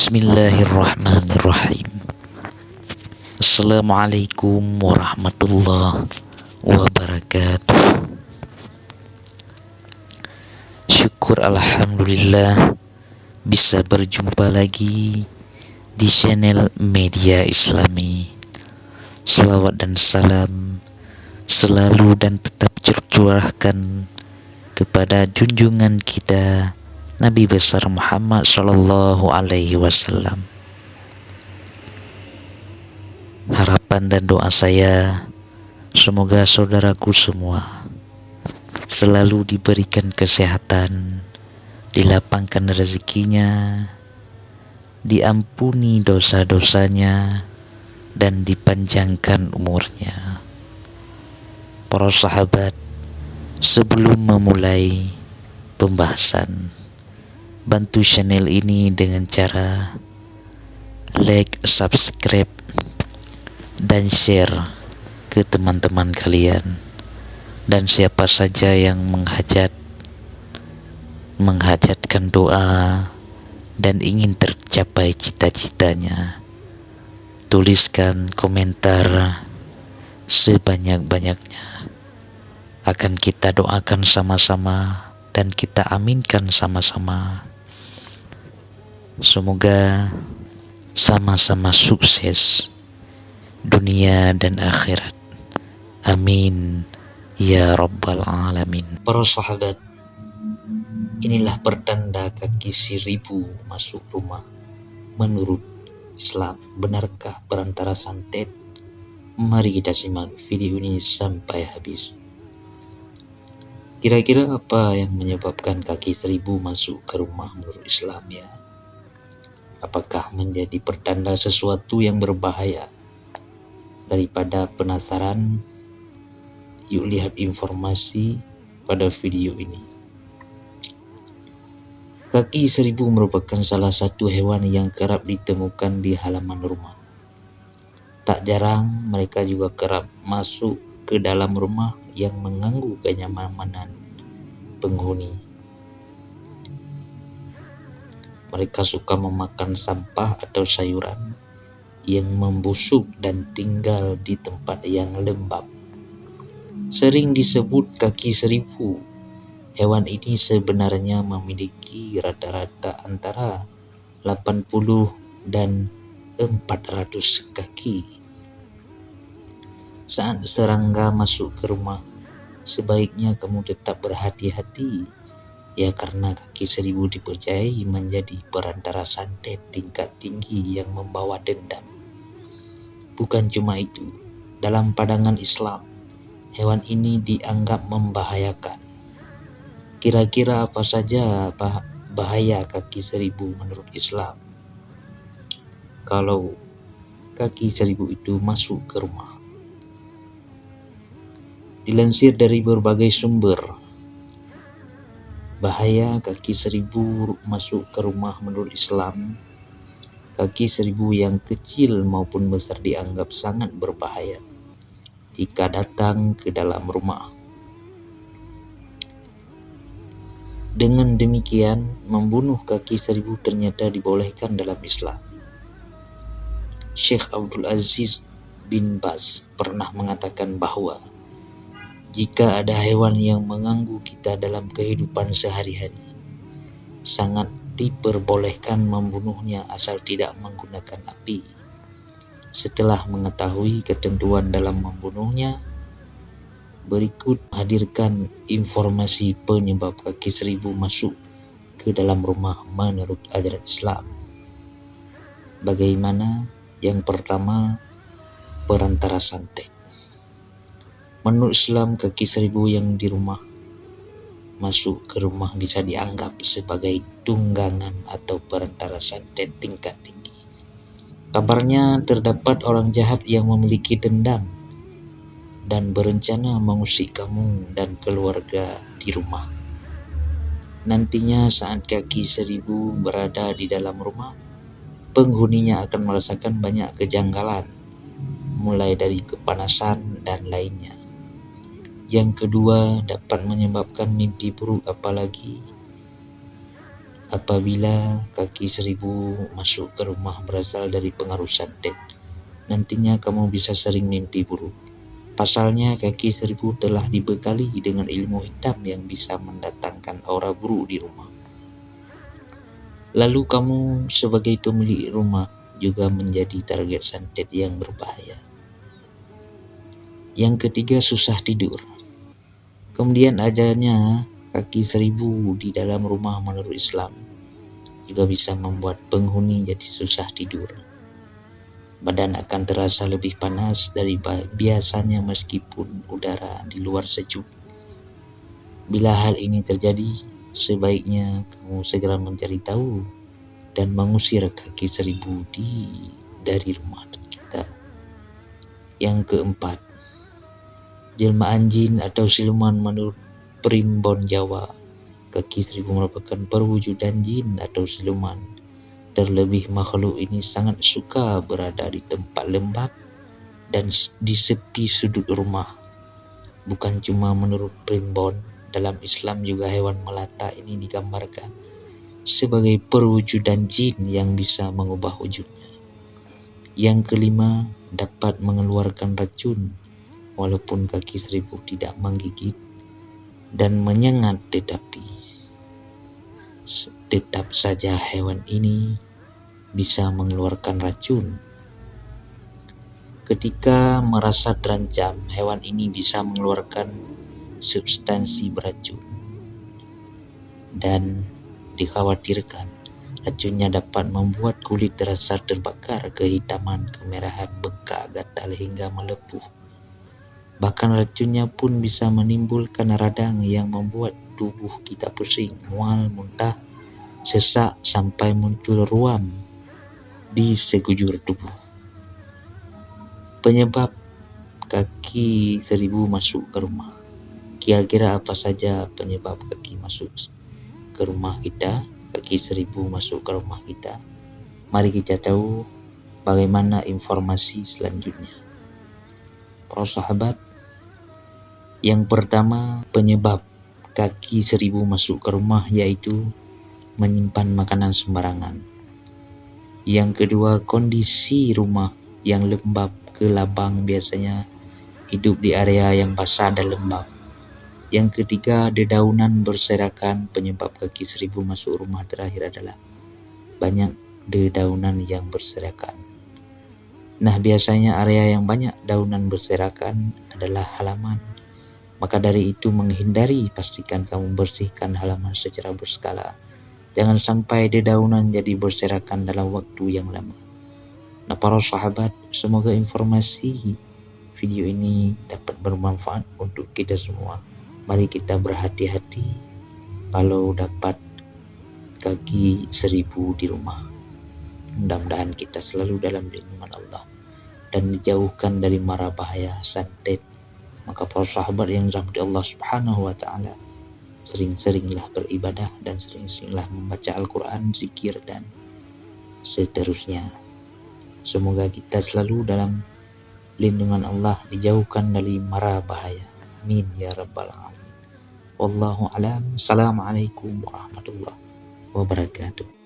Bismillahirrahmanirrahim. Assalamualaikum warahmatullahi wabarakatuh. Syukur alhamdulillah bisa berjumpa lagi di channel media Islami. Salawat dan salam selalu dan tetap tercurahkan kepada junjungan kita Nabi besar Muhammad Sallallahu Alaihi Wasallam. Harapan dan doa saya, semoga saudaraku semua selalu diberikan kesehatan, dilapangkan rezekinya, diampuni dosa-dosanya, dan dipanjangkan umurnya. Para sahabat, sebelum memulai pembahasan, bantu channel ini dengan cara like, subscribe, dan share ke teman-teman kalian. Dan siapa saja yang menghajatkan doa dan ingin tercapai cita-citanya, tuliskan komentar sebanyak-banyaknya. Akan kita doakan sama-sama dan kita aminkan sama-sama. Semoga sama-sama sukses dunia dan akhirat. Amin ya rabbal alamin. Para sahabat, inilah pertanda kaki 1000 masuk rumah menurut Islam. Benarkah perantara santet? Mari kita simak video ini sampai habis. Kira-kira apa yang menyebabkan kaki 1000 masuk ke rumah menurut Islam ya? Apakah menjadi pertanda sesuatu yang berbahaya? Daripada penasaran, yuk lihat informasi pada video ini. Kaki 1000 merupakan salah satu hewan yang kerap ditemukan di halaman rumah. Tak jarang mereka juga kerap masuk ke dalam rumah yang mengganggu kenyamanan penghuni. Mereka suka memakan sampah atau sayuran yang membusuk dan tinggal di tempat yang lembab. Sering disebut kaki 1000. Hewan ini sebenarnya memiliki rata-rata antara 80 dan 400 kaki. Saat serangga masuk ke rumah, sebaiknya kamu tetap berhati-hati, ya karena kaki 1000 dipercayai menjadi perantara santet tingkat tinggi yang membawa dendam. Bukan cuma itu, dalam pandangan Islam, hewan ini dianggap membahayakan. Kira-kira apa saja bahaya kaki 1000 menurut Islam? Kalau kaki 1000 itu masuk ke rumah. Dilansir dari berbagai sumber, bahaya kaki 1000 masuk ke rumah menurut Islam. Kaki 1000 yang kecil maupun besar dianggap sangat berbahaya jika datang ke dalam rumah. Dengan demikian, membunuh kaki 1000 ternyata dibolehkan dalam Islam. Syekh Abdul Aziz bin Baz pernah mengatakan bahwa jika ada hewan yang mengganggu kita dalam kehidupan sehari-hari, sangat diperbolehkan membunuhnya asal tidak menggunakan api. Setelah mengetahui ketentuan dalam membunuhnya, berikut hadirkan informasi penyebab kaki 1000 masuk ke dalam rumah menurut ajaran Islam. Bagaimana? Yang pertama, perantara santet. Menurut Islam, kaki 1000 yang di rumah masuk ke rumah bisa dianggap sebagai tunggangan atau perantara santet tingkat tinggi. Kabarnya terdapat orang jahat yang memiliki dendam dan berencana mengusik kamu dan keluarga di rumah. Nantinya saat kaki 1000 berada di dalam rumah, penghuninya akan merasakan banyak kejanggalan, mulai dari kepanasan dan lainnya. Yang kedua, dapat menyebabkan mimpi buruk, apalagi apabila kaki seribu masuk ke rumah berasal dari pengaruh santet, nantinya kamu bisa sering mimpi buruk. Pasalnya kaki seribu telah dibekali dengan ilmu hitam yang bisa mendatangkan aura buruk di rumah. Lalu kamu sebagai pemilik rumah juga menjadi target santet yang berbahaya. Yang ketiga, susah tidur. Kemudian adanya kaki seribu di dalam rumah menurut Islam juga bisa membuat penghuni jadi susah tidur. Badan akan terasa lebih panas dari biasanya meskipun udara di luar sejuk. Bila hal ini terjadi, sebaiknya kamu segera mencari tahu dan mengusir kaki seribu dari rumah kita. Yang keempat, jelmaan jin atau siluman menurut Primbon Jawa. Kaki seribu merupakan perwujudan jin atau siluman. Terlebih makhluk ini sangat suka berada di tempat lembab dan di sepi sudut rumah. Bukan cuma menurut Primbon, dalam Islam juga hewan melata ini digambarkan sebagai perwujudan jin yang bisa mengubah wujudnya. Yang kelima, dapat mengeluarkan racun walaupun kaki seribu tidak menggigit dan menyengat, tetapi tetap saja hewan ini bisa mengeluarkan racun. Ketika merasa terancam, hewan ini bisa mengeluarkan substansi beracun dan dikhawatirkan racunnya dapat membuat kulit terasa terbakar, kehitaman, kemerahan, bengkak, gatal hingga melepuh. Bahkan racunnya pun bisa menimbulkan radang yang membuat tubuh kita pusing, mual, muntah, sesak sampai muncul ruam di sekujur tubuh. Penyebab kaki seribu masuk ke rumah. Kira-kira apa saja penyebab kaki masuk ke rumah kita, kaki seribu masuk ke rumah kita? Mari kita tahu bagaimana informasi selanjutnya. Para sahabat, yang pertama penyebab kaki seribu masuk ke rumah yaitu menyimpan makanan sembarangan. Yang kedua, kondisi rumah yang lembab ke labang, biasanya hidup di area yang basah dan lembab. Yang ketiga, dedaunan berserakan. Penyebab kaki seribu masuk rumah terakhir adalah banyak dedaunan yang berserakan. Nah, biasanya area yang banyak daunan berserakan adalah halaman. Maka dari itu menghindari, pastikan kamu bersihkan halaman secara berskala. Jangan sampai dedaunan jadi berserakan dalam waktu yang lama. Nah, para sahabat, semoga informasi video ini dapat bermanfaat untuk kita semua. Mari kita berhati-hati kalau dapat kaki seribu di rumah. Mudah-mudahan kita selalu dalam lindungan Allah dan dijauhkan dari mara bahaya santet. Maka para sahabat yang dirahmati Allah Subhanahu wa taala, sering-seringlah beribadah dan sering-seringlah membaca Al-Quran, zikir, dan seterusnya. Semoga kita selalu dalam lindungan Allah, dijauhkan dari mara bahaya. Amin ya rabbal alamin. Wallahu alam. Assalamualaikum warahmatullahi wabarakatuh.